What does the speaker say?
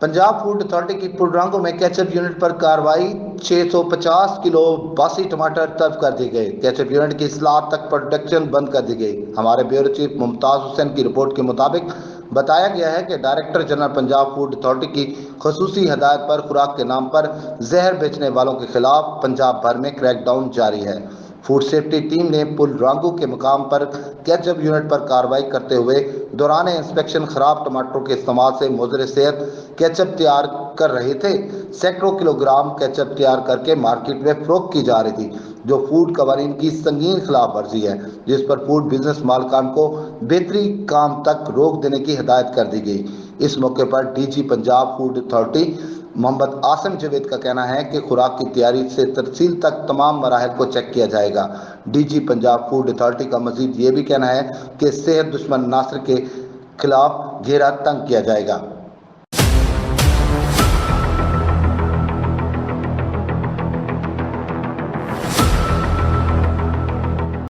Punjab food authority की पुलरांगो में ketchup unit पर कार्रवाई। 650 किलो बासी टमाटर तलब कर दिए गए। केचप यूनिट की इस्लाहत तक प्रोडक्शन बंद कर दी गई। हमारे ब्यूरो चीफ मुमताज हुसैन की रिपोर्ट के मुताबिक बताया गया है कि director general Punjab food authority की खसूसी हदायत पर खुराक के नाम पर जहर बेचने वालों के खिलाफ पंजाब भर में क्रैकडाउन जारी है। फूड सेफ्टी टीम ने पुलरांगो के मुकाम पर केचप यूनिट पर कार्रवाई करते हुए दौरान इंस्पेक्शन खराब टमाटरों के इस्तेमाल से मुज़र सेहत केचप तैयार कर रहे थे। सैकड़ों किलोग्राम केचप तैयार करके मार्केट में फरोख्त की जा रही थी, जो फूड कवानीन की संगीन खिलाफ वर्जी है, जिस पर फूड बिजनेस मालकान को बेहतरी काम तक रोक देने की हिदायत कर दी गई। इस मौके पर DG Punjab food authority Mohammad Asim Javed का कहना है कि खुराक की तैयारी से तरसील तक तमाम मराहल को चेक किया जाएगा। डीजी पंजाब फूड अथॉरिटी का मजीद ये भी कहना है कि सेहत दुश्मन नासर के खिलाफ घेरा तंग किया जाएगा।